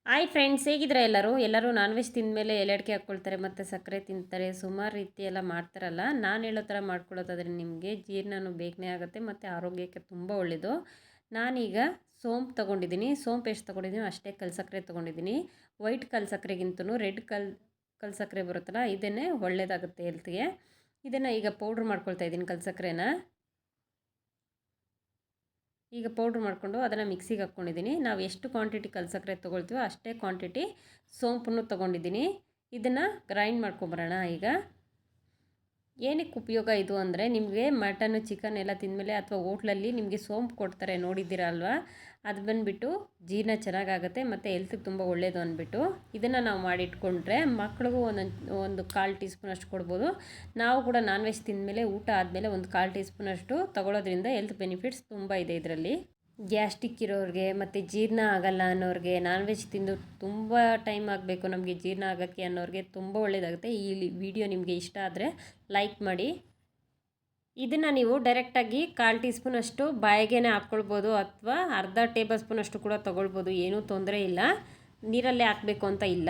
Hi friends, ಹೇಗಿದ್ರೆ ಎಲ್ಲರೂ non veg ತಿಂದಮೇಲೆ ಎಲೆ ಹಾಕ್ಕೊಳ್ತಾರೆ ಮತ್ತು ಸಕ್ಕರೆ ತಿಂತಾರೆ, ಸುಮಾರು ರೀತಿ ಎಲ್ಲ ಮಾಡ್ತಾರಲ್ಲ. ನಾನು ಹೇಳೋ ಥರ ಮಾಡ್ಕೊಳ್ಳೋದಾದರೆ ನಿಮಗೆ ಜೀರ್ಣನೂ ಬೇಗನೆ ಆಗುತ್ತೆ ಮತ್ತು ಆರೋಗ್ಯಕ್ಕೆ ತುಂಬ ಒಳ್ಳೆಯದು. ನಾನೀಗ ಸೋಂಪು ತೊಗೊಂಡಿದ್ದೀನಿ. ಸೋಂಪು ಎಷ್ಟು ತೊಗೊಂಡಿದ್ದೀನಿ ಅಷ್ಟೇ ಕಲ್ಲು ಸಕ್ಕರೆ ತೊಗೊಂಡಿದ್ದೀನಿ. ವೈಟ್ ಕಲ್ಲು ಸಕ್ಕರೆಗಿಂತಲೂ ರೆಡ್ ಕಲ್ಲು ಸಕ್ಕರೆ ಬರುತ್ತಲ್ಲ, ಇದನ್ನೇ ಒಳ್ಳೆಯದಾಗುತ್ತೆ ಹೆಲ್ತ್ಗೆ. ಇದನ್ನು ಈಗ ಪೌಡ್ರ್ ಮಾಡ್ಕೊಳ್ತಾ ಇದ್ದೀನಿ ಕಲ್ಲು ಸಕ್ಕರೆನ. ಈಗ ಪೌಡ್ರ್ ಮಾಡಿಕೊಂಡು ಅದನ್ನು ಮಿಕ್ಸಿಗೆ ಹಾಕ್ಕೊಂಡಿದ್ದೀನಿ. ನಾವು ಎಷ್ಟು ಕ್ವಾಂಟಿಟಿ ಕಲ್ಲು ಸಕ್ಕರೆ ತೊಗೊಳ್ತೀವೋ ಅಷ್ಟೇ ಕ್ವಾಂಟಿಟಿ ಸೋಂಪನ್ನು ತೊಗೊಂಡಿದ್ದೀನಿ. ಇದನ್ನು ಗ್ರೈಂಡ್ ಮಾಡ್ಕೊಂಬರೋಣ ಈಗ. ಏನಕ್ಕೆ ಉಪಯೋಗ ಇದು ಅಂದರೆ, ನಿಮಗೆ ಮಟನ್ನು ಚಿಕನ್ ಎಲ್ಲ ತಿಂದಮೇಲೆ ಅಥವಾ ಹೋಟ್ಲಲ್ಲಿ ನಿಮಗೆ ಸೋಂಪು ಕೊಡ್ತಾರೆ, ನೋಡಿದ್ದೀರ ಅಲ್ವಾ. ಅದು ಬಂದುಬಿಟ್ಟು ಜೀರ್ಣ ಚೆನ್ನಾಗಾಗುತ್ತೆ ಮತ್ತು ಹೆಲ್ತ್ಗೆ ತುಂಬ ಒಳ್ಳೆಯದು ಅಂದ್ಬಿಟ್ಟು ಇದನ್ನು ನಾವು ಮಾಡಿಟ್ಕೊಂಡ್ರೆ ಮಕ್ಳಿಗೂ ಒಂದು 1/4 ಟೀ ಸ್ಪೂನ್ ಅಷ್ಟು ಕೊಡ್ಬೋದು. ನಾವು ಕೂಡ ನಾನ್ ವೆಜ್ ತಿಂದಮೇಲೆ ಊಟ ಆದಮೇಲೆ ಒಂದು 1/4 ಟೀ ಸ್ಪೂನ್ ಅಷ್ಟು ತೊಗೊಳ್ಳೋದ್ರಿಂದ ಹೆಲ್ತ್ ಬೆನಿಫಿಟ್ಸ್ ತುಂಬ ಇದೆ ಇದರಲ್ಲಿ. ಗ್ಯಾಸ್ಟ್ರಿಕ್ ಇರೋರಿಗೆ ಮತ್ತು ಜೀರ್ಣ ಆಗಲ್ಲ ಅನ್ನೋರಿಗೆ, ನಾನ್ ವೆಜ್ ತಿಂದು ತುಂಬ ಟೈಮ್ ಆಗಬೇಕು ನಮಗೆ ಜೀರ್ಣ ಆಗೋಕ್ಕೆ ಅನ್ನೋರಿಗೆ ತುಂಬ ಒಳ್ಳೆಯದಾಗುತ್ತೆ. ಈ ವಿಡಿಯೋ ನಿಮಗೆ ಇಷ್ಟ ಆದರೆ ಲೈಕ್ ಮಾಡಿ. ಇದನ್ನು ನೀವು ಡೈರೆಕ್ಟಾಗಿ 1/4 ಟೀ ಸ್ಪೂನ್ ಅಷ್ಟು ಬಾಯಿಗೆ ಹಾಕ್ಕೊಳ್ಬೋದು ಅಥವಾ ಅರ್ಧ ಟೇಬಲ್ ಸ್ಪೂನ್ ಅಷ್ಟು ಕೂಡ ತೊಗೊಳ್ಬೋದು, ಏನೂ ತೊಂದರೆ ಇಲ್ಲ. ನೀರಲ್ಲೇ ಹಾಕಬೇಕು ಅಂತ ಇಲ್ಲ.